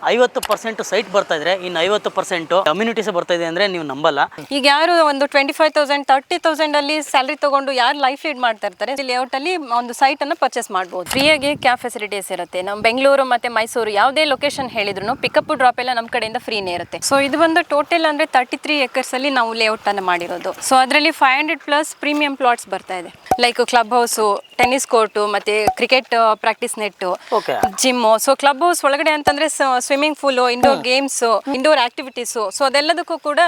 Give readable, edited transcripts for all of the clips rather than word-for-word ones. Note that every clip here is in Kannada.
50% ಸೈಟ್ ಬರ್ತಾ ಇದ್ರೆ ಇನ್ನು 50% ಕಮ್ಯುನಿಟೀಸ್ ಬರ್ತಾ ಇದೆ ಅಂದ್ರೆ ನೀವು ನಂಬಲ್ಲ. ಈಗ ಯಾರು ಒಂದು 25,000 30,000 ಅಲ್ಲಿ ಸ್ಯಾಲರಿ ತಗೊಂಡು ಯಾರು ಲೈಫ್ ಲೀಡ್ ಮಾಡ್ತಾ ಇರ್ತಾರೆ, ಲೇಔಟ್ ಅಲ್ಲಿ ಒಂದು ಸೈಟ್ ಅನ್ನು ಪರ್ಚೇಸ್ ಮಾಡಬಹುದು. ಫ್ರೀಯಾಗಿ ಕ್ಯಾಬ್ ಫೆಸಿಲಿಟೀಸ್ ಇರುತ್ತೆ. ನಮ್ಮ ಬೆಂಗಳೂರು ಮತ್ತೆ ಮೈಸೂರು ಯಾವುದೇ ಲೊಕೇಶನ್ ಹೇಳಿದ್ರು ಪಿಕಪ್ ಡ್ರಾಪ್ ಎಲ್ಲ ನಮ್ಮ ಕಡೆಯಿಂದ ಫ್ರೀನೇ ಇರುತ್ತೆ. ಸೊ ಇದು ಒಂದು ಟೋಟಲ್ ಅಂದ್ರೆ 33 acres ಅಲ್ಲಿ ನಾವು ಲೇಔಟ್ ಅನ್ನು ಮಾಡಿರೋದು. ಸೊ ಅದರಲ್ಲಿ 500+ ಪ್ರೀಮಿಯಂ ಪ್ಲಾಟ್ಸ್ ಬರ್ತಾ ಇದೆ. Like club house, tennis court, ಮತ್ತೆ cricket practice net, gym. So club house ಒಳಗಡೆ ಅಂತಂದ್ರೆ swimming pool, indoor games, indoor activities, so ಅದೆಲ್ಲದಕ್ಕೂ ಕೂಡ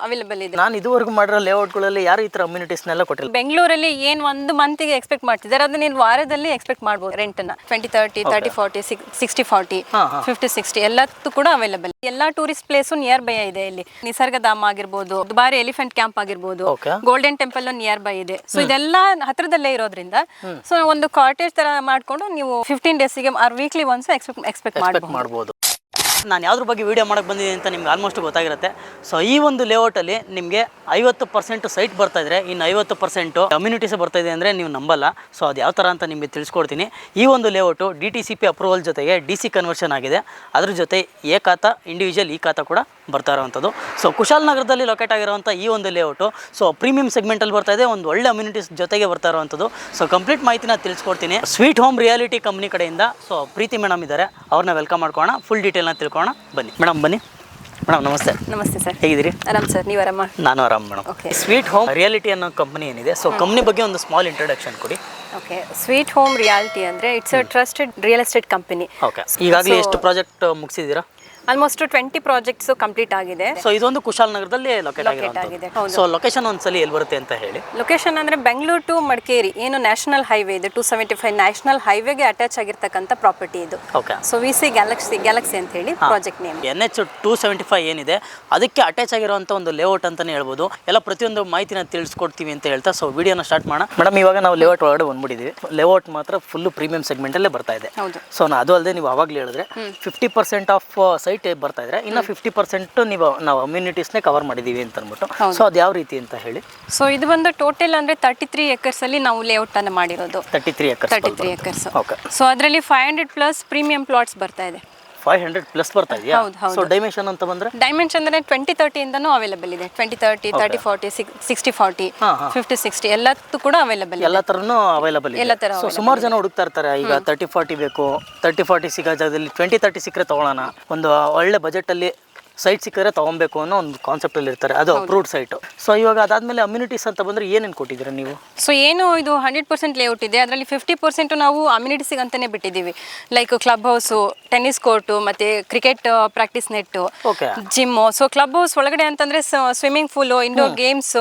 ಅವೈಲೇಬಲ್ ಇದೆ. ನಾನು ಇದುವರೆಗೂ ಮಾಡಿರೋ ಲೇಔಟ್ಗಳಲ್ಲಿ ಯಾರು ಈ ತರ ಅಮ್ಯುನಿಟೀಸ್ನೆಲ್ಲ ಕೊಟ್ಟಿಲ್ಲ. ಬೆಂಗಳೂರಲ್ಲಿ ಏನ್ ಒಂದು ಮಂತ್ಗೆ ಎಕ್ಸ್ಪೆಕ್ಟ್ ಮಾಡ್ತಿದ್ದಾರೆ ಅದನ್ನ ನೀನು ವಾರದಲ್ಲಿ ಎಕ್ಸ್ಪೆಕ್ಟ್ ಮಾಡಬಹುದು. ರೆಂಟ್ ನ 20-30, 30-40, 60-40, 50-60 ಎಲ್ಲದೂ ಕೂಡ ಅವೈಲೇಬಲ್. ಎಲ್ಲಾ ಟೂರಿಸ್ಟ್ ಪ್ಲೇಸ್ ನಿಯರ್ ಬೈ ಇದೆ. ಇಲ್ಲಿ ನಿಸರ್ಗಧಾಮ ಆಗಿರ್ಬೋದು, ದುಬಾರಿ ಎಲಿಫೆಂಟ್ ಕ್ಯಾಂಪ್ ಆಗಿರ್ಬೋದು, ಗೋಲ್ಡನ್ ಟೆಂಪಲ್ ನಿಯರ್ ಬೈ ಇದೆ. ಸೊ ಇದೆಲ್ಲ ಹತ್ರದಲ್ಲೇ ಇರೋದ್ರಿಂದ ಸೊ ಒಂದು ಕಾಟೇಜ್ ತರ ಮಾಡ್ಕೊಂಡು ನೀವು 15 ಡೇಸ್ಗೆ ವೀಕ್ಲಿ ಒನ್ಸ್ ಎಕ್ಸ್ಪೆಕ್ಟ್ ಮಾಡಬಹುದು. ನಾನು ಯಾವ್ದ್ರ ಬಗ್ಗೆ ವಿಡಿಯೋ ಮಾಡಕ್ಕೆ ಬಂದಿದ್ದೀನಿ ಅಂತ ನಿಮ್ಗೆ ಆಲ್ಮೋಸ್ಟ್ ಗೊತ್ತಾಗಿರುತ್ತೆ. ಸೊ ಈ ಒಂದು ಲೇಔಟಲ್ಲಿ ನಿಮಗೆ 50% ಸೈಟ್ ಬರ್ತಾ ಇದ್ರೆ ಇನ್ನು 50% ಕಮ್ಯುನಿಟೀಸ್ ಬರ್ತಾ ಇದೆ ಅಂದರೆ ನೀವು ನಂಬಲ್ಲ. ಸೊ ಅದು ಯಾವ ಥರ ಅಂತ ನಿಮಗೆ ತಿಳಿಸ್ಕೊಡ್ತೀನಿ. ಈ ಒಂದು ಲೇಔಟು DTCP ಅಪ್ರೂವಲ್ ಜೊತೆಗೆ DC ಕನ್ವರ್ಷನ್ ಆಗಿದೆ. ಅದ್ರ ಜೊತೆ ಎ ಖಾತಾ, ಇಂಡಿವಿಜುವಲ್ ಈ ಖಾತಾ ಕೂಡ ಬರ್ತಾ ಇರೋವಂಥದ್ದು. ಸೊ ಕುಶಾಲನಗರದಲ್ಲಿ ಲೊಕೇಟ್ ಆಗಿರುವಂಥ ಈ ಒಂದು ಲೇಔಟು ಸೊ ಪ್ರೀಮಿಯಂ ಸೆಗ್ಮೆಂಟಲ್ಲಿ ಬರ್ತಾ ಇದೆ. ಒಂದು ಒಳ್ಳೆ ಅಮ್ಯುನಿಟೀಸ್ ಜೊತೆಗೆ ಬರ್ತಾ ಇರುವಂಥದ್ದು. ಸೊ ಕಂಪ್ಲೀಟ್ ಮಾಹಿತಿನ ತಿಳಿಸ್ಕೊಡ್ತೀನಿ. ಸ್ವೀಟ್ ಹೋಮ್ ರಿಯಾಲಿಟಿ ಕಂಪ್ನಿ ಕಡೆಯಿಂದ ಸೊ ಪ್ರೀತಿ ಮೇಡಮ್ ಇದ್ದಾರೆ, ಅವ್ರನ್ನ ವೆಲ್ಕಮ್ ಮಾಡ್ಕೋಣ. ಫುಲ್ ಡೀಟೇಲ್ನ ತಿಳ್ಕೊಳ್ಳೋಣ ಬನ್ನಿ. ಮೇಡಮ್ ಬನ್ನಿ. ಮೇಡಮ್ ನಮಸ್ತೆ. ನಮಸ್ತೆ ಸರ್, ಹೇಗಿದ್ದೀರಿ? ಆರಾಮ್ ಸರ್, ನೀವು ಆರಾಮ? ನಾನು ಆರಾಮ್ ಮೇಡಮ್. ಸ್ವೀಟ್ ಹೋಮ್ ರಿಯಾಲಿಟಿ ಅನ್ನೋ ಕಂಪನಿ ಏನಿದೆ, ಸೊ ಕಂಪನಿ ಬಗ್ಗೆ ಒಂದು ಸ್ಮಾಲ್ ಇಂಟ್ರೊಡಕ್ಷನ್ ಕೊಡಿ. ಓಕೆ, ಸ್ವೀಟ್ ಹೋಮ್ ರಿಯಾಲಿಟಿ ಅಂದ್ರೆ it's a trusted real estate company. Okay, ಈಗಾಗಲೇ ಎಷ್ಟು ಪ್ರಾಜೆಕ್ಟ್ ಮುಗಿಸಿದ್ದೀರಾ? ಆಲ್ಮೋಸ್ಟ್ 20 ಪ್ರಾಜೆಕ್ಟ್ಸ್ ಕಂಪ್ಲೀಟ್ ಆಗಿದೆ. ಸೊ ಇದೊಂದು ಕುಶಾಲನಗರದಲ್ಲಿ ಲೊಕೇಟ್ ಆಗಿದೆ. ಸೊ ಲೊಕೇಶನ್ ಒಂದ್ಸಲಿ ಎಲ್ಲಿ ಬರುತ್ತೆ ಅಂತ ಹೇಳಿ. ಲೊಕೇಶನ್ ಅಂದ್ರೆ ಬೆಂಗಳೂರು ಟು ಮಡಿಕೇರಿ ಏನು ನ್ಯಾಷನಲ್ ಹೈವೇ ಇದೆ, 275 ನ್ಯಾಷನಲ್ ಹೈವೇಗೆ ಅಟ್ಯಾಚ್ ಆಗಿರ್ತಕ್ಕಂಥ ಪ್ರಾಪರ್ಟಿ ಇದು. ಓಕೆ, ಸೊ VC ಗ್ಯಾಲಕ್ಸಿ ಅಂತ ಹೇಳಿ ಪ್ರಾಜೆಕ್ಟ್ ನೇಮ್. NH 275 ಏನಿದೆ ಅದಕ್ಕೆ ಅಟ್ಯಾಚ್ ಆಗಿರುವಂಥ ಒಂದು ಲೇಔಟ್ ಅಂತಾನೆ ಹೇಳ್ಬೋದು. ಎಲ್ಲ ಪ್ರತಿಯೊಂದು ಮಾಹಿತಿನ ತಿಳಿಸ್ಕೊಡ್ತೀವಿ ಅಂತ ಹೇಳ್ತಾ ಸೊ ವಿಡಿಯೋನ ಸ್ಟಾರ್ಟ್ ಮಾಡೋಣ. ಮೇಡಮ್ ಇವಾಗ ನಾವು ಲೇಔಟ್ ಒಳಗಡೆ ಬಂದ್ಬಿಟ್ಟಿದ್ದೀವಿ. ಲೇಔಟ್ ಮಾತ್ರ ಫುಲ್ ಪ್ರೀಮಿಯಂ ಸೆಗ್ಮೆಂಟಲ್ಲೇ ಬರ್ತಾ ಇದೆ. ಸೊ ಅದು ಅಲ್ಲದೆ ನೀವು ಅವಾಗಲೇ ಹೇಳಿದ್ರೆ 50% ಆಫ್ ಸೈಟ್ ಬರ್ತಾ ಇದ್ರೆ ಇನ್ನು 50% ನಾವು ಅಮ್ಯುನಿಟೀಸ್ನೇ ಕವರ್ ಮಾಡಿದೀವಿ ಅಂತ ಅಂದ್ಬಿಟ್ಟು. ಸೊ ಅದು ಯಾವ ರೀತಿ ಅಂತ ಹೇಳಿ. ಸೊ ಇದು ಒಂದು ಟೋಟಲ್ ಅಂದ್ರೆ 33 acres ಅಲ್ಲಿ ನಾವು ಲೇಔಟ್ ಅನ್ನು ಮಾಡಿರೋದು. 33 acres. ಓಕೆ, ಸೊ ಅದರಲ್ಲಿ 500+ ಪ್ರೀಮಿಯಂ ಪ್ಲಾಟ್ಸ್ ಬರ್ತಾ ಇದೆ. 500+ ಬರ್ತಾ ಇದೆಯಾ? ಸೊ ಡೈಮೆನ್ಷನ್ ಅಂತ ಬಂದ್ರೆ ಡೈಮೆನ್ಷನ್ ಅಂದ್ರೆ 20-30 ಇಂದನೂ ಅವೈಲೇಬಲ್ ಇದೆ. 20-30, 30-40, 60-40, 50-60 ಎಲ್ಲದೂ ಕೂಡ ಅವೈಲೇಬಲ್. ಎಲ್ಲ ತರನು ಅವೈಲೇಬಲ್ ಇದೆ. ಸೊ ಸುಮಾರು ಜನ ಹುಡುಕ್ತಾ ಇರ್ತಾರೆ, ಈಗ 30-40 ಬೇಕು, 30-40 ಸಿಗೋ ಜಾಗದಲ್ಲಿ 20-30 ಸಿಕ್ಕರೆ ತಗೊಳ್ಳೋಣ, ಒಂದು ಒಳ್ಳೆ ಬಜೆಟ್ ಅಲ್ಲಿ ಸೈಟ್ ಸಿಕ್ಕರೆ ತಗೊಬೇಕು ಅನ್ನೋ ಒಂದು ಕಾನ್ಸೆಪ್ಟ್ ಅಲ್ಲಿ ಇರ್ತಾರೆ. ಅದು ಅಪ್ರೂವ್ಡ್ ಸೈಟ್. ಸೊ ಇವಾಗ ಅದಾದ್ಮೇಲೆ ಅಮ್ಯುನಿಟೀಸ್ ಅಂತ ಬಂದ್ರೆ ಏನೇನು ಕೊಟ್ಟಿದ್ದೀರಾ ನೀವು? ಸೊ ಏನು ಇದು 100% ಲೇಔಟ್ ಇದೆ. ಅದರಲ್ಲಿ 50% ನಾವು ಅಮ್ಯುನಿಟೀಸಿಗೆ ಅಂತಾನೆ ಬಿಟ್ಟಿದ್ದೀವಿ. Like club house, tennis court, ಮತ್ತೆ cricket practice net, gym. So club house ಒಳಗಡೆ ಅಂತಂದ್ರೆ ಸ್ವಿಮ್ಮಿಂಗ್ ಪೂಲ್, ಇಂಡೋರ್ ಗೇಮ್ಸ್,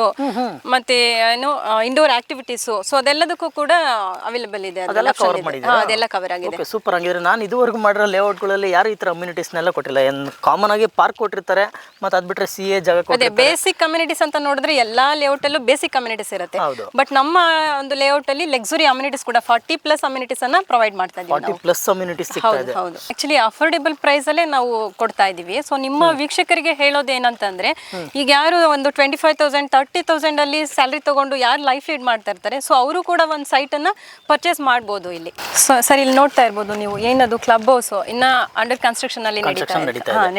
ಮತ್ತೆ ಏನು ಇಂಡೋರ್ ಆಕ್ಟಿವಿಟೀಸ್, ಸೊ ಅದೆಲ್ಲದಕ್ಕೂ ಕೂಡ ಅವೈಲೇಬಲ್ ಇದೆ. ಅದೆಲ್ಲ ಕವರ್ ಆಗಿದೆ. ಸೂಪರ್. ಆಗಿದ್ರೆ ನಾನು ಇದುವರೆಗೂ ಮಾಡಿರೋ ಲೇಔಟ್ಗಳಲ್ಲಿ ಯಾರು ಈ ತರ ಅಮ್ಯುನಿಟೀಸ್ನೆಲ್ಲ ಕೊಟ್ಟಿಲ್ಲ. ಕಾಮನ್ ಆಗಿ ಪಾರ್ಕ್ ಕೊಟ್ಟಿರ್ತಾರೆ, ಮತ್ತೆ ಅದ್ ಬಿಟ್ರೆ CA ಜಾಗ ಅದೇ ಬೇಸಿಕ್ ಕಮ್ಯುನಿಟೀಸ್ ಅಂತ ನೋಡಿದ್ರೆ ಎಲ್ಲಾ ಲೇಔಟ್ ಅಲ್ಲೂ ಬೇಸಿಕ್ ಕಮ್ಯುನಿಟೀಸ್ ಇರುತ್ತೆ. ಬಟ್ ನಮ್ಮ ಒಂದು ಲೇಔಟ್ ಅಲ್ಲಿ ಲಕ್ಸುರಿ ಅಮ್ಯುನಿಟೀಸ್ ಕೂಡ 40+ ಅಮ್ಯುನಿಟೀಸ್ ಅನ್ನ ಪ್ರೊವೈಡ್ ಮಾಡ್ತಾ ಇದೀವಿ. 40+ ಅಮ್ಯುನಿಟೀಸ್ ಸಿಗ್ತಾ ಇದೆ. ಹೌದು, ಆಕ್ಚುಲಿ ಅಫೋರ್ಡೆಬಲ್ ಪ್ರೈಸ್ ಅಲ್ಲೇ ನಾವು ಕೊಡ್ತಾ ಇದೀವಿ. ಸೊ ನಿಮ್ಮ ವೀಕ್ಷಕರಿಗೆ ಹೇಳೋದೇನಂತಂದ್ರೆ, ಈಗ ಯಾರು ಒಂದು 25,000 30,000 ಅಲ್ಲಿ ಸ್ಯಾಲರಿ ತಗೊಂಡು ಯಾರು ಲೈಫ್ ಲೀಡ್ ಮಾಡ್ತಾ ಇರ್ತಾರೆ, ಸೊ ಅವರು ಕೂಡ ಒಂದು ಸೈಟ್ ಅನ್ನ ಪರ್ಚೇಸ್ ಮಾಡಬಹುದು ಇಲ್ಲಿ. ಸರ್ ಇಲ್ಲಿ ನೋಡ್ತಾ ಇರ್ಬೋದು ನೀವು, ಏನದು ಕ್ಲಬ್ ಹೌಸ್ ಇನ್ನ ಅಂಡರ್ ಕನ್ಸ್ಟ್ರಕ್ಷನ್ ಅಲ್ಲಿ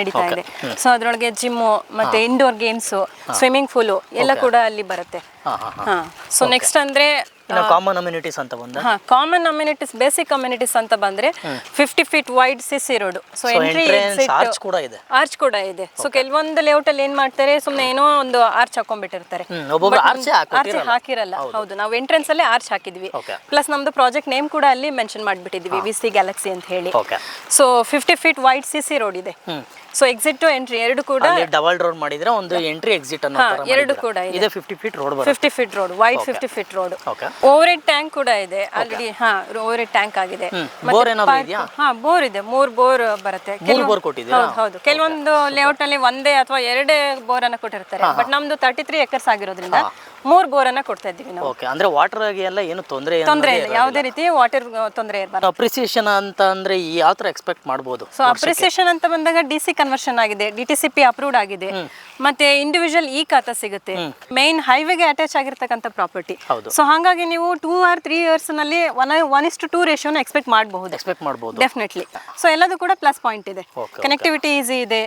ನಡೀತಾ ಇದೆ. ಸೊ ಅದ್ರೊಳಗೆ ಜಿಮ್, ಮತ್ತೆ ಇಂಡೋರ್ ಗೇಮ್ಸ್, ಸ್ವಿಮ್ಮಿಂಗ್ ಪೂಲ್ ಎಲ್ಲ ಕೂಡ ಅಲ್ಲಿ ಬರುತ್ತೆ. ಸೊ ನೆಕ್ಸ್ಟ್ ಅಂದ್ರೆ ಕಾಮನ್ ಅಮ್ಯುನಿಟೀಸ್ ಅಂತ ಬಂದ್ರೆ ಕಾಮನ್ ಅಮ್ಯುನಿಟೀಸ್, ಬೇಸಿಕ್ ಅಮ್ಯುನಿಟೀಸ್ ಅಂತ ಬಂದ್ರೆ 50 feet wide CC road. So entry arch ಕೂಡ ಇದೆ. ಸೊ ಕೆಲವೊಂದು ಲೇಔಟ್ ಅಲ್ಲಿ ಏನ್ ಮಾಡ್ತಾರೆ, ಸುಮ್ನೆ ಏನೋ ಒಂದು ಆರ್ಚ್ ಹಾಕೊಂಡ್ಬಿಟ್ಟಿರ್ತಾರೆ, ಆರ್ಚ್ ಹಾಕಿರಲ್ಲ. ಹೌದು, ನಾವು ಎಂಟ್ರೆನ್ಸ್ ಅಲ್ಲೇ ಆರ್ಚ್ ಹಾಕಿದ್ವಿ. ಪ್ಲಸ್ ನಮ್ದು ಪ್ರಾಜೆಕ್ಟ್ ನೇಮ್ ಕೂಡ ಅಲ್ಲಿ ಮೆನ್ಷನ್ ಮಾಡ್ಬಿಟ್ಟಿದ್ವಿ, VC ಗ್ಯಾಲಕ್ಸಿ ಅಂತ ಹೇಳಿ. So 50 feet wide CC road ಇದೆ. ಸೊ ಎಕ್ಸಿಟ್ ಟು ಎಂಟ್ರಿ ಎರಡು ಕೂಡ ಡಬಲ್ ರೋಡ್ ಮಾಡಿದ್ರೆ ಒಂದು ಎಂಟ್ರಿ ಎಕ್ಸಿಟ್ ಅನ್ನೋ ತರ ಎರಡು ಕೂಡ ಇದೆ. 50 feet ರೋಡ್ ಬರುತ್ತೆ. 50 feet road, wide 50 feet road. Over head tank ಕೂಡ ಇದೆ ಆಲ್ರೆಡಿ. ಓವರ್ ಹೆಡ್ ಟ್ಯಾಂಕ್ ಆಗಿದೆ. ಬೋರ್ ಏನಾದ್ರು ಇದೆಯಾ? ಬೋರ್ ಇದೆ. 3 ಬೋರ್ ಬರುತ್ತೆ. ಬೋರ್ ಕೊಟ್ಟಿದ್ದೀರಾ? ಹೌದು, ಕೆಲವೊಂದು ಲೇಔಟ್ ನಲ್ಲಿ ಒಂದೇ ಅಥವಾ ಎರಡೇ ಬೋರ್ ಅನ್ನ ಕೊಟ್ಟಿರ್ತಾರೆ. ಬಟ್ ನಮ್ದು 33 acres ಆಗಿರೋದ್ರಿಂದ 3 ಬೋರನ್ನು ಕೊಡ್ತಾ ಇದ್ದೀವಿ ನಾವು. ಓಕೆ, ಅಂದರೆ ವಾಟರ್ಗೆ ಎಲ್ಲ ಏನು ತೊಂದರೆ ಇಲ್ಲ, ಯಾವುದೇ ರೀತಿ ವಾಟರ್ ತೊಂದರೆ ಇರಬಾರ್ದು. ಅಪ್ರಿಸಿಯೇಷನ್ ಅಂತ ಅಂದರೆ ಯಾವ ಥರ ಎಕ್ಸ್ಪೆಕ್ಟ್ ಮಾಡ್ಬೋದು? ಸೊ ಅಪ್ರಿಸಿಯೇಷನ್ ಅಂತ ಬಂದಾಗ DC ಕನ್ವರ್ಷನ್ ಆಗಿದೆ, DTCP ಅಪ್ರೂವ್ಡ್ ಆಗಿದೆ, ಮತ್ತೆ ಇಂಡಿವಿಜುವಲ್ ಖಾತಾ ಸಿಗುತ್ತೆ, ಮೇನ್ ಹೈವೇಗೆ ಅಟ್ಯಾಚ್ ಆಗಿರ್ತಕ್ಕಂಥ ಪ್ರಾಪರ್ಟಿ. ಸೊ ಹಾಗಾಗಿ ನೀವು 2 or 3 ಇಯರ್ಸ್ ನಲ್ಲಿ 1:2 ರೇಷಿಯೋನ ಎಕ್ಸ್ಪೆಕ್ಟ್ ಮಾಡಬಹುದು ಡೆಫಿನೆಟ್ಲಿ. ಸೊ ಎಲ್ಲದೂ ಕೂಡ ಪ್ಲಸ್ ಪಾಯಿಂಟ್ ಇದೆ, ಕನೆಕ್ಟಿವಿಟಿ ಈಸಿ ಇದೆ,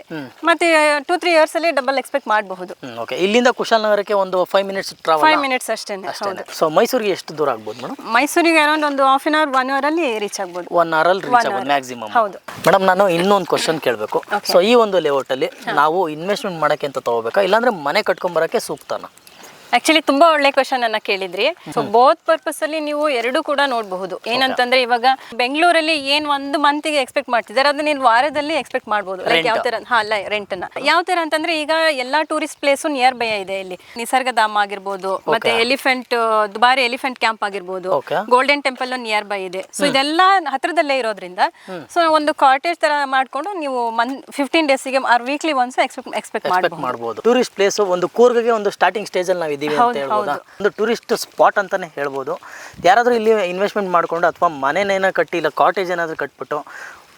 ಮತ್ತೆ 2-3 ಇಯರ್ಸ್ ಅಲ್ಲಿ ಡಬಲ್ ಎಕ್ಸ್ಪೆಕ್ಟ್ ಮಾಡಬಹುದು. ಓಕೆ, ಇಲ್ಲಿಂದ ಕುಶಾಲನಗರಕ್ಕೆ ಒಂದು 5 ಮಿನಿಟ್ಸ್ ಟ್ರಾವೆಲ್. 5 ಮಿನಿಟ್ಸ್ ಅಷ್ಟೇ. ಹೌದು. ಸೊ ಮೈಸೂರಿಗೆ ಎಷ್ಟು ದೂರ ಆಗ್ಬೋದು ಮೇಡಮ್? ಮೈಸೂರಿಗೆ ಅರೌಂಡ್ ಒಂದು 1/2 hour 1 hour ಅಲ್ಲಿ ರೀಚ್ ಆಗ್ಬೋದು. 1 hour ಅಲ್ಲಿ ರೀಚ್ ಆಗ್ಬೋದು ಮ್ಯಾಕ್ಸಿಮಮ್. ಹೌದು ಮೇಡಮ್, ನಾನು ಇನ್ನೊಂದು ಕ್ವಶನ್ ಕೇಳಬೇಕು. ಸೊ ಈ ಒಂದು ಲೇಔಟ್ ಅಲ್ಲಿ ನಾವು ಇನ್ವೆಸ್ಟ್ಮೆಂಟ್ ಮಾಡಕ್ಕೆ ಅಂತ ತಗೋಬೇಕಾ, ಇಲ್ಲಾಂದ್ರೆ ಮನೆ ಕಟ್ಕೊಂಬರಕ್ಕೆ ಸೂಕ್ತನಾ? ಆಕ್ಚುಲಿ ತುಂಬಾ ಒಳ್ಳೆ ಕ್ವಶನ್ ಅನ್ನ ಕೇಳಿದ್ರಿ. ಸೊ ಬೋತ್ ಪರ್ಪಸ್ ಅಲ್ಲಿ ನೀವು ಎರಡು ಕೂಡ ನೋಡಬಹುದು. ಏನಂತಂದ್ರೆ ಇವಾಗ ಬೆಂಗಳೂರಲ್ಲಿ ಏನ್ 1 ಮಂತಿಗೆ ಎಕ್ಸ್ಪೆಕ್ಟ್ ಮಾಡ್ತಿದ್ದಾರೆ ಅದನ್ನ ನೀವು ವಾರದಲ್ಲಿ ಎಕ್ಸ್ಪೆಕ್ಟ್ ಮಾಡಬಹುದು. ಲೈಕ್ ಯಾವ ತರ ರೆಂಟ್ ಅನ್ನ ಯಾವ ತರ ಅಂತಂದ್ರೆ ಈಗ ಎಲ್ಲಾ ಟೂರಿಸ್ಟ್ ಪ್ಲೇಸು ನಿಯರ್ ಬೈ ಇದೆ. ಇಲ್ಲಿ ನಿಸರ್ಗಧಾಮ ಆಗಿರ್ಬೋದು, ಮತ್ತೆ ದುಬಾರಿ ಎಲಿಫೆಂಟ್ ಕ್ಯಾಂಪ್ ಆಗಿರ್ಬೋದು, ಗೋಲ್ಡನ್ ಟೆಂಪಲ್ ನಿಯರ್ ಬೈ ಇದೆ. ಸೊ ಇದೆಲ್ಲ ಹತ್ರದಲ್ಲೇ ಇರೋದ್ರಿಂದ ಸೊ ಒಂದು ಕಾಟೇಜ್ ತರ ಮಾಡ್ಕೊಂಡು ನೀವು 15 ಡೇಸ್ಗೆ ಆರ್ ವೀಕ್ಲಿ ಒನ್ಸ್ ಎಕ್ಸ್ಪೆಕ್ಟ್ ಮಾಡಬಹುದು. ಟೂರಿಸ್ಟ್ ಪ್ಲೇಸ್ ಒಂದು ಕೂರ್ಗ್ಗೆ ಒಂದು ಸ್ಟಾರ್ಟಿಂಗ್ ಸ್ಟೇಜ್ ಅಲ್ಲಿ ಅಂತ ಹೇಳ್ಬೋದಾ? ಒಂದು ಟೂರಿಸ್ಟ್ ಸ್ಪಾಟ್ ಅಂತಾನೆ ಹೇಳ್ಬೋದು. ಯಾರಾದರೂ ಇಲ್ಲಿ ಇನ್ವೆಸ್ಟ್ಮೆಂಟ್ ಮಾಡ್ಕೊಂಡು ಅಥವಾ ಮನೆನೇನೋ ಕಟ್ಟಿ ಇಲ್ಲ ಕಾಟೇಜ್ ಏನಾದರೂ ಕಟ್ಬಿಟ್ಟು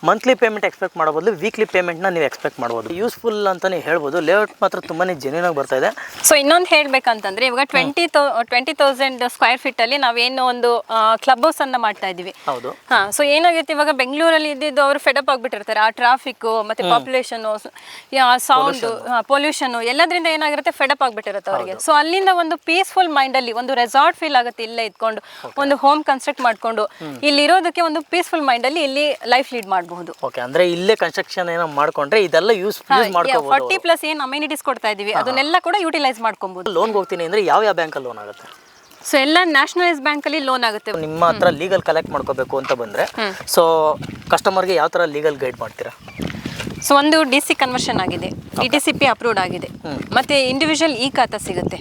ಮಂತ್ಲಿ ಪೇಮೆಂಟ್ ಎಕ್ಸ್ಪೆಕ್ಟ್ ಮಾಡಬಹುದು, ವೀಕ್ಲಿ ಪೇಮೆಂಟ್ನ ನೀವು ಎಕ್ಸ್ಪೆಕ್ಟ್ ಮಾಡ್ಬೋದು. ಯೂಸ್ಫುಲ್ ಅಂತಾನೆ ಹೇಳ್ಬೋದು. ಲೇಔಟ್ ಮಾತ್ರ ತುಂಬಾನೇ ಜೆನ್ಯೂನ್ ಆಗಿ ಬರ್ತಾ ಇದೆ. ಸೊ ಇನ್ನೊಂದು ಹೇಳ್ಬೇಕಂತಂದ್ರೆ ಇವಾಗ 20,000 ಸ್ಕ್ವೇರ್ ಫೀಟ್ ಅಲ್ಲಿ ನಾವೇನು ಒಂದು ಕ್ಲಬ್ ಹೌಸ್ ಅನ್ನ ಮಾಡ್ತಾ ಇದೀವಿ. ಹೌದು. ಸೊ ಏನಾಗುತ್ತೆ, ಇವಾಗ ಬೆಂಗಳೂರಲ್ಲಿ ಇದ್ದಿದ್ದು ಅವರು ಫೆಡಪ್ ಆಗ್ಬಿಟ್ಟಿರ್ತಾರೆ. ಆ ಟ್ರಾಫಿಕ್ ಮತ್ತೆ ಪಾಪ್ಯುಲೇಷನ್, ಸೌಂಡ್, ಪೊಲ್ಯೂಷನ್ ಎಲ್ಲದ್ರಿಂದ ಏನಾಗಿರುತ್ತೆ, ಫೆಡಪ್ ಆಗ್ಬಿಟ್ಟಿರುತ್ತೆ ಅವರಿಗೆ. ಸೊ ಅಲ್ಲಿಂದ ಒಂದು ಪೀಸ್ಫುಲ್ ಮೈಂಡ್ ಅಲ್ಲಿ ಒಂದು ರೆಸಾರ್ಟ್ ಫೀಲ್ ಆಗುತ್ತೆ. ಇಲ್ಲೇ ಇದ್ಕೊಂಡು ಒಂದು ಹೋಮ್ ಕನ್ಸ್ಟ್ರಕ್ಟ್ ಮಾಡ್ಕೊಂಡು ಇಲ್ಲಿರೋದಕ್ಕೆ ಒಂದು ಪೀಸ್ಫುಲ್ ಮೈಂಡ್ ಅಲ್ಲಿ ಇಲ್ಲಿ ಲೈಫ್ ಲೀಡ್ ಮಾಡಬಹುದು. ಓಕೆ, ಅಂದ್ರೆ ಇಲ್ಲೇ ಕನ್ಸ್ಟ್ರಕ್ಷನ್ ಏನೋ ಮಾಡ್ಕೊಂಡ್ರೆ ಇದೆಲ್ಲ ಯೂಸ್ ಮಾಡ್ಕೋಬಹುದು. 40+ ಏನು ಅಮ್ಯುನಿಟೀಸ್ ಕೊಡ್ತಾ ಇದೀವಿ ಅದನ್ನೆಲ್ಲ ಕೂಡ ಯುಟಿಲೈಸ್ ಮಾಡ್ಕೊಬಹುದು. ಲೋನ್ ಹೋಗ್ತೀನಿ ಅಂದ್ರೆ ಯಾವ ಬ್ಯಾಂಕ್ ಅಲ್ಲಿ ಲೋನ್ ಆಗುತ್ತೆ? ಸೊ ಎಲ್ಲ ನ್ಯಾಷನಲೈಸ್ ಬ್ಯಾಂಕ್ ಅಲ್ಲಿ ಲೋನ್ ಆಗುತ್ತೆ. ನಿಮ್ಮ ಹತ್ರ ಲೀಗಲ್ ಕಲೆಕ್ಟ್ ಮಾಡ್ಕೋಬೇಕು ಅಂತ ಬಂದ್ರೆ ಸೊ ಕಸ್ಟಮರ್ಗೆ ಯಾವ ತರ ಲೀಗಲ್ ಗೈಡ್ ಮಾಡ್ತೀರಾ? ಸೊ ಒಂದು DC ಕನ್ವರ್ಷನ್ ಆಗಿದೆ, DTCP ಅಪ್ರೂವ್ಡ್ ಆಗಿದೆ, ಮತ್ತೆ ಇಂಡಿವಿಜುವಲ್ ಖಾತಾ ಸಿಗುತ್ತೆ.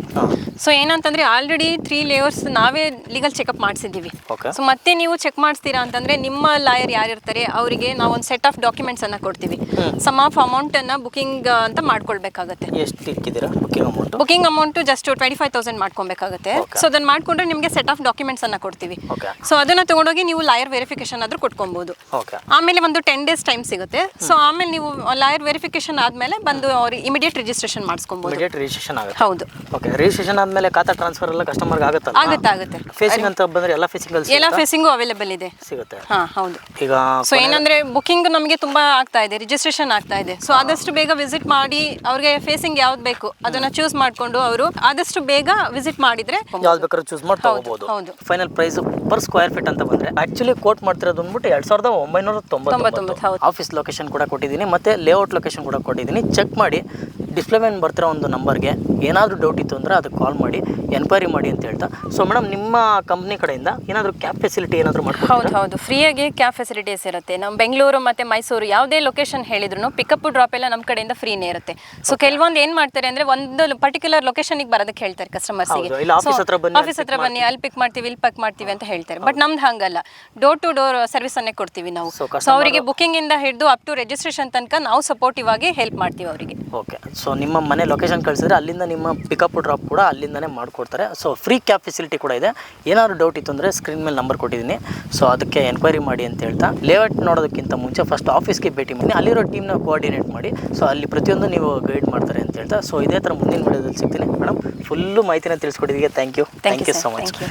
ಸೊ ಏನಂತಂದ್ರೆ ಆಲ್ರೆಡಿ 3 ಲೇಯರ್ಸ್ ನಾವೇ ಲೀಗಲ್ ಚೆಕ್ಅಪ್ ಮಾಡಿಸಿದ್ದೀವಿ. ಸೊ ಮತ್ತೆ ನೀವು ಚೆಕ್ ಮಾಡಿಸ್ತೀರಾ ಅಂತಂದ್ರೆ ನಿಮ್ಮ ಲಾಯರ್ ಯಾರಿರ್ತಾರೆ ಅವರಿಗೆ ನಾವು ಒಂದು ಸೆಟ್ ಆಫ್ ಡಾಕ್ಯುಮೆಂಟ್ಸ್ ಅನ್ನ ಕೊಡ್ತೀವಿ. ಸಮ್ ಆಫ್ ಅಮೌಂಟ್ ಅನ್ನ ಬುಕಿಂಗ್ ಅಂತ ಮಾಡ್ಕೊಳ್ಬೇಕಾಗುತ್ತೆ. ಎಷ್ಟು ಇಕ್ಕಿದ್ದೀರಾ ಬುಕಿಂಗ್ ಅಮೌಂಟ್ ಜಸ್ಟ್ 25,000 ಮಾಡ್ಕೊಬೇಕಾಗುತ್ತೆ. ಸೊ ಅದನ್ನ ಮಾಡ್ಕೊಂಡ್ರೆ ನಿಮಗೆ ಸೆಟ್ ಆಫ್ ಡಾಕ್ಯುಮೆಂಟ್ಸ್ ಅನ್ನ ಕೊಡ್ತೀವಿ. ಸೊ ಅದನ್ನ ತಗೊಂಡೋಗಿ ನೀವು ಲಾಯರ್ ವೆರಿಫಿಕೇಶನ್ ಆದ್ರೂ ಕೊಟ್ಕೊಬಹುದು. ಆಮೇಲೆ ಒಂದು 10 days ಟೈಮ್ ಸಿಗುತ್ತೆ. ಸೊ ಆಮೇಲೆ ನೀವು ಲಾಯರ್ ವೆರಿಫಿಕೇಶನ್ ಆದ್ಮೇಲೆ ಬಂದು ಅವ್ರು ಇಮಿಡಿಯೇಟ್ ರಿಜಿಸ್ಟ್ರೇಷನ್ ಮಾಡಿಸ್ಕೊಬಹುದು. ಇಮಿಡಿಯೇಟ್ ರಿಜಿಸ್ಟ್ರೇಷನ್ ಆಗುತ್ತೆ. ಹೌದು. ಓಕೆ, ರಿಜಿಸ್ಟ್ರೇಷನ್ ಆದ್ಮೇಲೆ ಖಾತಾ ಟ್ರಾನ್ಸ್ಫರ್ ಎಲ್ಲ ಕಸ್ಟಮರ್ಗೆ ಆಗುತ್ತೆ. ಫೇಸಿಂಗ್ ಅಂತ ಬಂದ್ರೆ ಎಲ್ಲ ಫೇಸಿಂಗು ಅವೈಲೇಬಲ್ ಇದೆ, ಸಿಗುತ್ತೆ. ಹೌದು. ಈಗ ಸೊ ಏನಂದ್ರೆ ಬುಕಿಂಗ್ ನಮಗೆ ತುಂಬಾ ಆಗ್ತಾ ಇದೆ, ರಿಜಿಸ್ಟ್ರೇಷನ್ ಆಗ್ತಾ ಇದೆ. ಸೊ ಆದಷ್ಟು ಬೇಗ ವಿಸಿಟ್ ಮಾಡಿ ಅವ್ರಿಗೆ ಫೇಸಿಂಗ್ ಯಾವ್ದು ಬೇಕು ಅದನ್ನ ಚೂಸ್ ಮಾಡ್ಕೊಂಡು ಅವರು ಆದಷ್ಟು ಬೇಗ ವಿಸಿಟ್ ಮಾಡಿದ್ರೆ ಯಾವ್ದು ಬೇಕಾದ್ರೂ ಚೂಸ್ ಮಾಡಿ ತಗೋಬಹುದು. Final price per square feet ಅಂತ ಬಂದ್ರೆ ಆಕ್ಚುಲಿ ಕೋಟ್ ಮಾಡ್ತಿರೋದು ಅಂದ್ಬಿಟ್ಟು 2,999. ಆಫೀಸ್ ಲೊಕೇಶನ್ ಕೂಡ ಕೊಟ್ಟಿದ್ದೀನಿ, ಮತ್ತೆ ಲೇಔಟ್ ಲೊಕೇಶನ್ ಕೂಡ ಕೊಟ್ಟಿದ್ದೀನಿ. ಚೆಕ್ ಮಾಡಿ ಡಿಸ್ಪ್ಲೇ ಮೇಲೆ ಬರ್ತಿರೋ ಒಂದು ನಂಬರ್ಗೆ ಏನಾದರೂ ಡೌಟ್ ಇತ್ತು ಅಂದರೆ ಅದಕ್ಕೆ ಕಾಲ್ ಮಾಡಿ ಎನ್ಕ್ವೈರಿ ಮಾಡಿ ಅಂತ ಹೇಳ್ತಾ. ಸೊ ಮೇಡಮ್, ನಿಮ್ಮ ಕಂಪ್ನಿ ಕಡೆಯಿಂದ ಏನಾದರೂ ಕ್ಯಾಬ್ ಫೆಸಿಲಿಟಿ ಏನಾದರೂ ಮಾಡ್ಕೊಡ್ತೀರಾ? ಹೌದು, ಫ್ರೀಯಾಗಿ ಕ್ಯಾಬ್ ಫೆಸಿಲಿಟೀಸ್ ಇರುತ್ತೆ. ನಮ್ಮ ಬೆಂಗಳೂರು ಮತ್ತು ಮೈಸೂರು ಯಾವುದೇ ಲೊಕೇಶನ್ ಹೇಳಿದ್ರು ಪಿಕಪ್ ಡ್ರಾಪ್ ಎಲ್ಲ ನಮ್ಮ ಕಡೆಯಿಂದ ಫ್ರೀನೇ ಇರುತ್ತೆ. ಸೊ ಕೆಲವೊಂದು ಏನು ಮಾಡ್ತಾರೆ ಅಂದರೆ ಒಂದು ಪರ್ಟಿಕ್ಯುಲರ್ ಲೊಕೇಶನ್ಗೆ ಬರೋದಕ್ಕೆ ಹೇಳ್ತಾರೆ ಕಸ್ಟಮರ್ಸಿಗೆ. ಆಫೀಸ್ ಹತ್ರ ಬನ್ನಿ, ಅಲ್ಲಿ ಪಿಕ್ ಮಾಡ್ತೀವಿ, ಇಲ್ಲಿ ಪಿಕ್ ಮಾಡ್ತೀವಿ ಅಂತ ಹೇಳ್ತಾರೆ. ಬಟ್ ನಮ್ದು ಹಂಗಲ್ಲ, ಡೋರ್ ಟು ಡೋರ್ ಸರ್ವಿಸ್ ಅನ್ನೇ ಕೊಡ್ತೀವಿ ನಾವು. ಸೊ ಅವರಿಗೆ ಬುಕಿಂಗ್ ಇಂದ ಹಿಡಿದು ಅಪ್ ಟು ರಿಜಿಸ್ಟ್ರೇಷನ್ ತನಕ ನಾವು ಸಪೋರ್ಟಿವ್ ಆಗಿ ಹೆಲ್ಪ್ ಮಾಡ್ತೀವಿ ಅವರಿಗೆ. ಓಕೆ, ಸೊ ನಿಮ್ಮ ಮನೆ ಲೊಕೇಶನ್ ಕಳಿಸಿದ್ರೆ ಅಲ್ಲಿಂದ ನಿಮ್ಮ ಪಿಕಪ್ ಡ್ರಾಪ್ ಕೂಡ ಅಲ್ಲಿಂದನೇ ಮಾಡಿಕೊಡ್ತಾರೆ. ಸೊ ಫ್ರೀ ಕ್ಯಾಬ್ ಫೆಸಿಲಿಟಿ ಕೂಡ ಇದೆ. ಏನಾದರೂ ಡೌಟ್ ಇತ್ತು ಅಂದರೆ ಸ್ಕ್ರೀನ್ ಮೇಲೆ ನಂಬರ್ ಕೊಟ್ಟಿದ್ದೀನಿ. ಸೊ ಅದಕ್ಕೆ ಎನ್ಕ್ವೈರಿ ಮಾಡಿ ಅಂತ ಹೇಳ್ತಾ, ಲೇಔಟ್ ನೋಡೋದಕ್ಕಿಂತ ಮುಂಚೆ ಫಸ್ಟ್ ಆಫೀಸ್ಗೆ ಭೇಟಿ ಮಾಡಿ ಅಲ್ಲಿರೋ ಟೀಮ್ನ ಕೋಆರ್ಡಿನೇಟ್ ಮಾಡಿ. ಸೊ ಅಲ್ಲಿ ಪ್ರತಿಯೊಂದು ನೀವು ಗೈಡ್ ಮಾಡ್ತಾರೆ ಅಂತ ಹೇಳ್ತಾ. ಸೊ ಇದೇ ಥರ ಮುಂದಿನ ವಿಡಿಯೋದಲ್ಲಿ ಸಿಗ್ತೀನಿ ಮೇಡಮ್. ಫುಲ್ಲು ಮಾಹಿತಿನ ತಿಳಿಸ್ಕೊಟ್ಟಿದ್ದೀವಿ. Thank you so much.